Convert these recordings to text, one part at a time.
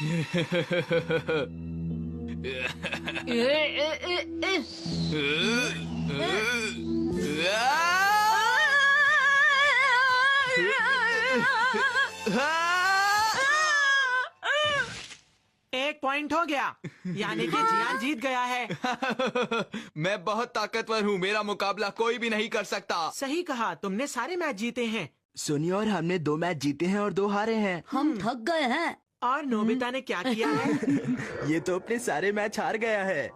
एक पॉइंट हो गया, यानी कि जियान जीत गया है। मैं बहुत ताकतवर हूँ, मेरा मुकाबला कोई भी नहीं कर सकता। सही कहा, तुमने सारे मैच जीते हैं। सुनिए, और हमने 2 मैच जीते हैं और 2 हारे हैं। हम थक गए हैं। और नोबिता ने क्या किया है? ये तो अपने सारे मैच हार गया है।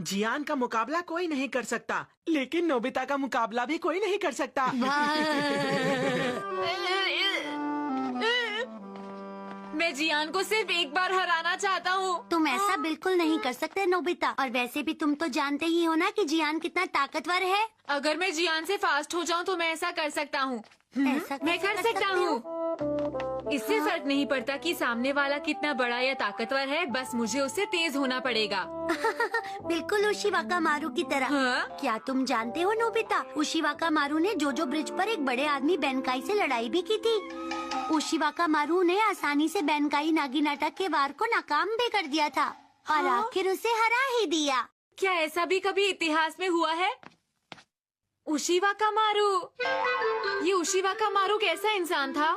जियान का मुकाबला कोई नहीं कर सकता, लेकिन नोबिता का मुकाबला भी कोई नहीं कर सकता। मैं जियान को सिर्फ एक बार हराना चाहता हूँ। तुम ऐसा बिल्कुल नहीं कर सकते नोबिता, और वैसे भी तुम तो जानते ही हो ना कि जियान कितना ताकतवर है। अगर मैं जियान से फास्ट हो जाऊँ तो मैं ऐसा कर सकता हूँ। ऐसा मैं कैसे कर सकता हूँ। इससे फर्क नहीं पड़ता कि सामने वाला कितना बड़ा या ताकतवर है, बस मुझे उससे तेज होना पड़ेगा। बिल्कुल उशिवाका मारू की तरह। हाँ? क्या तुम जानते हो नोबिता, उशिवाका मारू ने जोजो ब्रिज पर एक बड़े आदमी बेनकाई से लड़ाई भी की थी। उशिवाका मारू ने आसानी से बेनकाई नागिनाटा के वार को नाकाम भी कर दिया था, और हाँ? आखिर उसे हरा ही दिया। क्या ऐसा भी कभी इतिहास में हुआ है? उशिवाका मारू, ये उशिवाका मारू कैसा इंसान था?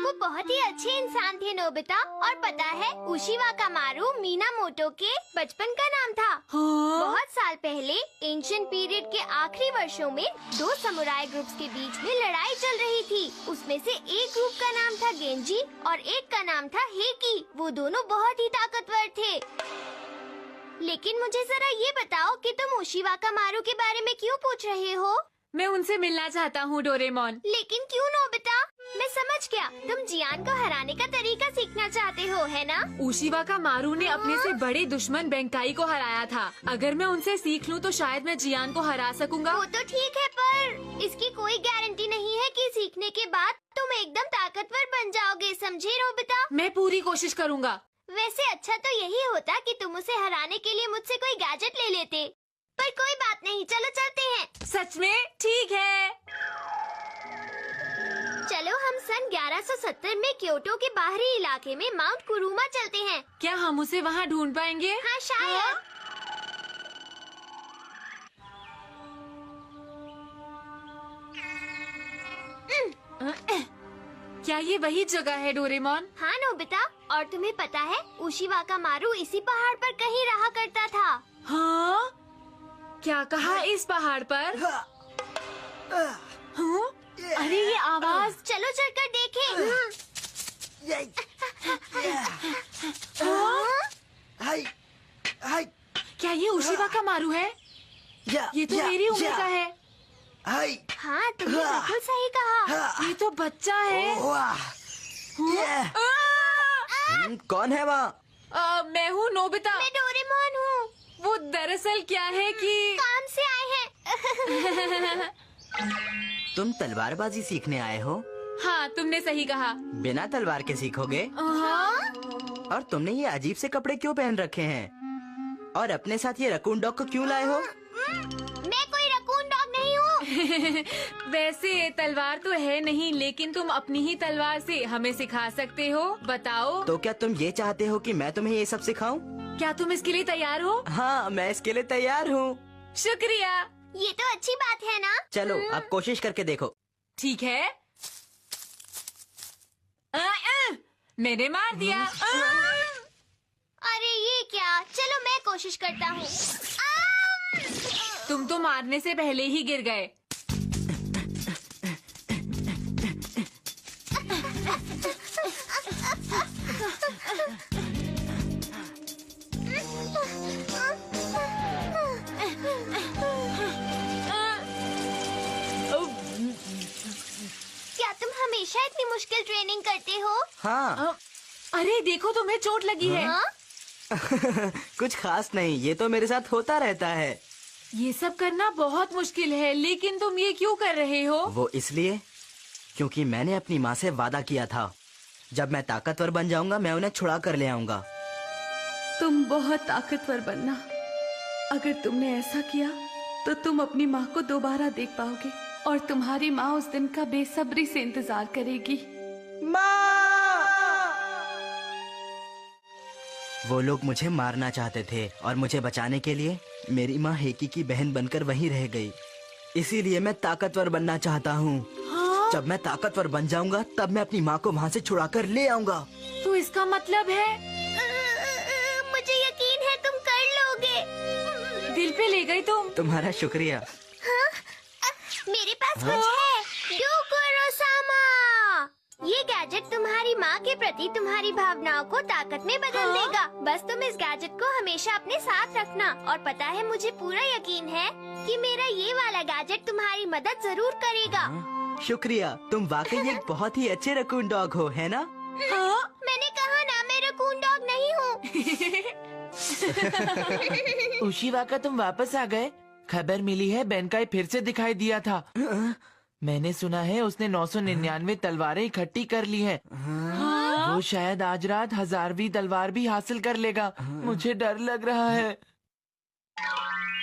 वो बहुत ही अच्छे इंसान थे नोबिता, और पता है उशिवाका मारू मीनामोटो के बचपन का नाम था। हाँ? बहुत साल पहले एंशिएंट पीरियड के आखिरी वर्षों में 2 समुराई ग्रुप्स के बीच में लड़ाई चल रही थी। उसमें से एक ग्रुप का नाम था गेंजी और एक का नाम था हेकी। वो दोनों बहुत ही ताकतवर थे। लेकिन मुझे जरा ये बताओ कि तुम उशिवाका मारू के बारे में क्यों पूछ रहे हो? मैं उनसे मिलना चाहता हूँ डोरेमोन। लेकिन क्यों नोबिता? मैं समझ गया, तुम जियान को हराने का तरीका सीखना चाहते हो, है ना? उशिवाका मारू ने अपने से बड़े दुश्मन बेंकाई को हराया था। अगर मैं उनसे सीख लूँ तो शायद मैं जियान को हरा सकूंगा। वो तो ठीक है, पर इसकी कोई गारंटी नहीं है कि सीखने के बाद तुम एकदम ताकतवर बन जाओगे, समझे नोबिता? मैं पूरी कोशिश करूँगा। वैसे अच्छा तो यही होता कि तुम उसे हराने के लिए मुझसे कोई गैजेट ले लेते, पर कोई बात नहीं, चलो चलते हैं। सच में? ठीक है। चलो हम सन 1170 में क्योटो के बाहरी इलाके में माउंट कुरुमा चलते हैं। क्या हम उसे वहाँ ढूंढ पाएंगे? हाँ शायद। क्या ये वही जगह है डोरेमोन? हाँ नोबिता, और तुम्हें पता है उशिवाका मारू इसी पहाड़ पर कहीं रहा करता था। हाँ? क्या कहा इस पहाड़ पर? हाँ? अरे ये आवाज! चलो चलकर देखें। हाय हाय क्या ये उशिवाका मारू है? ये तो मेरी उम्र का है। हाय। हाँ तुमने बिल्कुल सही कहा। ये तो बच्चा है। कौन है वहाँ? मैं हूँ नोबिता। मैं डोरेमोन हूँ। वो दरअसल क्या है कि काम से आए हैं। तुम तलवारबाजी सीखने आए हो? हाँ, तुमने सही कहा। बिना तलवार के सीखोगे? हाँ? और तुमने ये अजीब से कपड़े क्यों पहन रखे हैं? और अपने साथ ये रकून डॉग को क्यों लाए हो? मैं कोई रकून डॉग नहीं हूँ। वैसे तलवार तो है नहीं, लेकिन तुम अपनी ही तलवार से हमें सिखा सकते हो। बताओ। तो क्या तुम ये चाहते हो कि मैं तुम्हें ये सब सिखाऊं? क्या तुम इसके लिए तैयार हो? हाँ, मैं इसके लिए तैयार हूँ। शुक्रिया। ये तो अच्छी बात है ना? चलो अब कोशिश करके देखो। ठीक है। मैंने मार दिया। अरे ये क्या? चलो मैं कोशिश करता हूँ। तुम तो मारने से पहले ही गिर गए। क्या तुम हमेशा इतनी मुश्किल ट्रेनिंग करते हो? हाँ। अरे देखो, तुम्हें चोट लगी है। हाँ? कुछ खास नहीं, ये तो मेरे साथ होता रहता है। ये सब करना बहुत मुश्किल है, लेकिन तुम ये क्यों कर रहे हो? वो इसलिए क्योंकि मैंने अपनी माँ से वादा किया था, जब मैं ताकतवर बन जाऊंगा मैं उन्हें छुड़ा कर ले आऊंगा। तुम बहुत ताकतवर बनना। अगर तुमने ऐसा किया तो तुम अपनी माँ को दोबारा देख पाओगे, और तुम्हारी माँ उस दिन का बेसब्री से इंतजार करेगी। माँ! वो लोग मुझे मारना चाहते थे और मुझे बचाने के लिए मेरी माँ हेकी की बहन बनकर वहीं रह गई। इसीलिए मैं ताकतवर बनना चाहता हूँ। जब मैं ताकतवर बन जाऊंगा तब मैं अपनी माँ को वहाँ से छुड़ा कर ले आऊंगा। तो इसका मतलब है मुझे यकीन है तुम कर लोगे। दिल पे ले गई तुम। तुम्हारा शुक्रिया। मेरे पास कुछ है। डोकोरोसामा, ये गैजेट तुम्हारी माँ के प्रति तुम्हारी भावनाओं को ताकत में बदल देगा। बस तुम इस गैजेट को हमेशा अपने साथ रखना। और पता है, मुझे पूरा यकीन है कि मेरा ये वाला गैजेट तुम्हारी मदद जरूर करेगा। शुक्रिया, तुम वाकई एक बहुत ही अच्छे रकून डॉग हो, है ना? मैंने कहा ना, मैं रकून डॉग नहीं हूँ। उशीवाका, तुम वापस आ गए। खबर मिली है बेनकाई फिर से दिखाई दिया था। मैंने सुना है उसने 999 तलवारें इकट्ठी कर ली हैं। वो शायद आज रात 1000वीं तलवार भी हासिल कर लेगा। मुझे डर लग रहा है।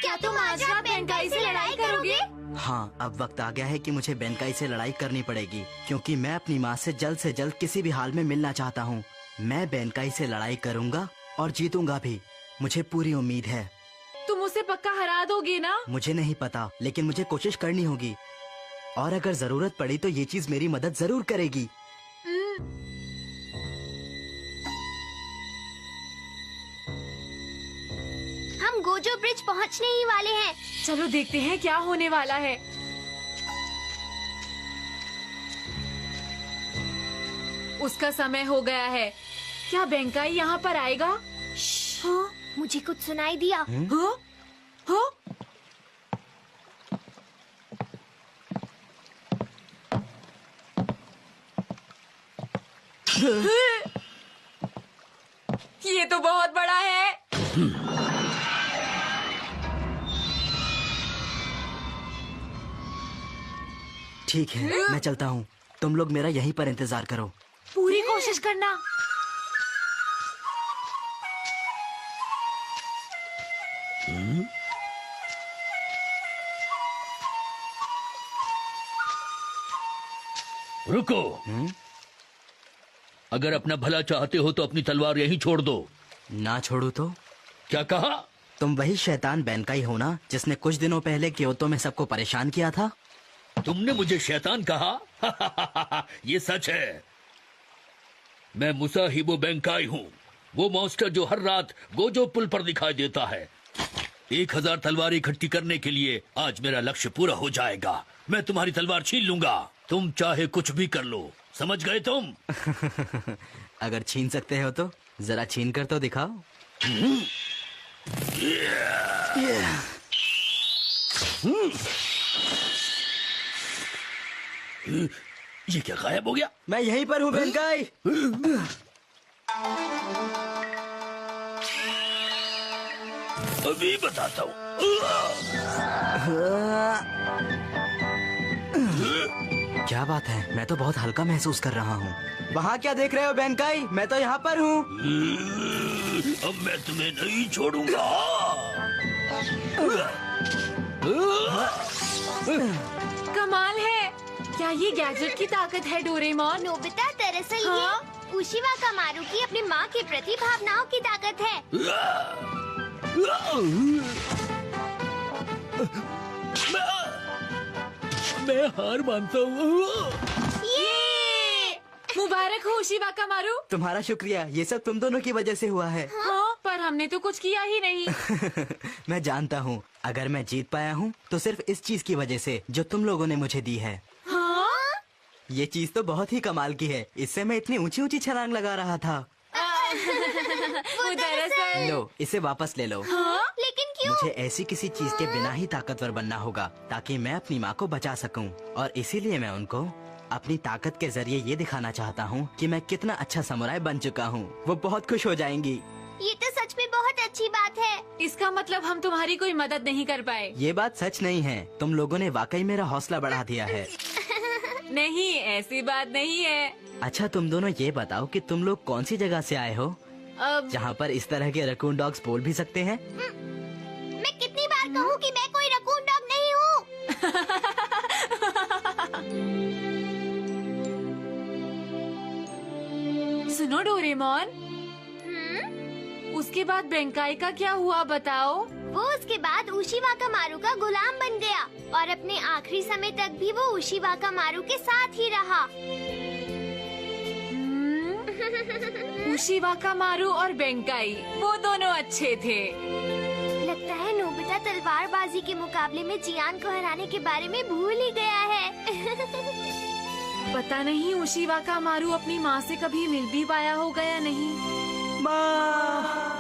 क्या तुम आज रात बेनकाई से लड़ाई करोगे? हाँ, अब वक्त आ गया है कि मुझे बेनकाई से लड़ाई करनी पड़ेगी, क्योंकि मैं अपनी माँ से जल्द किसी भी हाल में मिलना चाहता हूँ। मैं बेनकाई से लड़ाई करूँगा और जीतूंगा भी, मुझे पूरी उम्मीद है। तुम उसे पक्का हरा दोगे ना? मुझे नहीं पता, लेकिन मुझे कोशिश करनी होगी। और अगर जरूरत पड़ी तो ये चीज मेरी मदद जरूर करेगी। हम गोजो ब्रिज पहुँचने ही वाले हैं। चलो देखते हैं क्या होने वाला है। उसका समय हो गया है। क्या बेनकाई यहाँ पर आएगा? हाँ, मुझे कुछ सुनाई दिया। हाँ? हाँ? ये तो बहुत बड़ा है। ठीक है, मैं चलता हूँ। तुम लोग मेरा यहीं पर इंतजार करो। पूरी कोशिश करना। रुको। अगर अपना भला चाहते हो तो अपनी तलवार यहीं छोड़ दो। ना छोड़ू तो? क्या कहा? तुम वही शैतान बेनकाई हो ना, जिसने कुछ दिनों पहले क्योतो में सबको परेशान किया था? तुमने मुझे शैतान कहा? ये सच है। मैं मुसाहिबो बेनकाई हूँ, वो मॉन्स्टर जो हर रात गोजो पुल पर दिखाई देता है। 1000 तलवार इकट्ठी करने के लिए आज मेरा लक्ष्य पूरा हो जाएगा। मैं तुम्हारी तलवार छीन लूंगा। तुम चाहे कुछ भी कर लो, समझ गए तुम? अगर छीन सकते हो तो जरा छीन कर तो दिखाओ। ये क्या गायब हो गया? मैं यहीं पर हूँ बेनकाई। अभी बताता हूँ। क्या बात है, मैं तो बहुत हल्का महसूस कर रहा हूँ। वहाँ क्या देख रहे हो बेनकाई? मैं तो यहाँ पर हूँ। अब मैं तुम्हें नहीं छोड़ूंगा। कमाल है। क्या ये गैजेट की ताकत है डोरेमोन? नोबिता, दरअसल ये उशीवाका मारू की अपनी माँ के प्रति भावनाओं की ताकत है। मैं हार मानता हूँ। मुबारक हो उशीवाका मारू। तुम्हारा शुक्रिया, ये सब तुम दोनों की वजह से हुआ है। हाँ, पर हमने तो कुछ किया ही नहीं। मैं जानता हूँ, अगर मैं जीत पाया हूँ तो सिर्फ इस चीज की वजह से जो तुम लोगों ने मुझे दी है। हाँ? ये चीज तो बहुत ही कमाल की है। इससे मैं इतनी ऊंची ऊंची छलांग लगा रहा था। वो दरअसल। लो, इसे वापस ले लो। हाँ? लेकिन क्यों? मुझे ऐसी किसी चीज के बिना ही ताकतवर बनना होगा ताकि मैं अपनी माँ को बचा सकूं। और इसीलिए मैं उनको अपनी ताकत के जरिए ये दिखाना चाहता हूँ कि मैं कितना अच्छा समुराई बन चुका हूँ। वो बहुत खुश हो जाएंगी। ये तो सच में बहुत अच्छी बात है। इसका मतलब हम तुम्हारी कोई मदद नहीं कर पाए। ये बात सच नहीं है। तुम लोगों ने वाकई मेरा हौसला बढ़ा दिया है। नहीं, ऐसी बात नहीं है। अच्छा, तुम दोनों ये बताओ कि तुम लोग कौन सी जगह से आए हो अब जहाँ पर इस तरह के रकून डॉग्स बोल भी सकते हैं? मैं कितनी बार कहूँ कि मैं कोई रकून डॉग नहीं हूँ। सुनो डोरेमोन, उसके बाद बेंकाई का क्या हुआ बताओ? वो उसके बाद उशिवाकामारू का गुलाम बन गया और अपने आखिरी समय तक भी वो उशिवाकामारू के साथ ही रहा। उशिवाकामारू और बेंकाई वो दोनों अच्छे थे। लगता है नोबिता तलवारबाजी के मुकाबले में जियान को हराने के बारे में भूल ही गया है। पता नहीं उशिवाकामारू अपनी माँ से कभी मिल भी पाया होगा या नहीं। माँ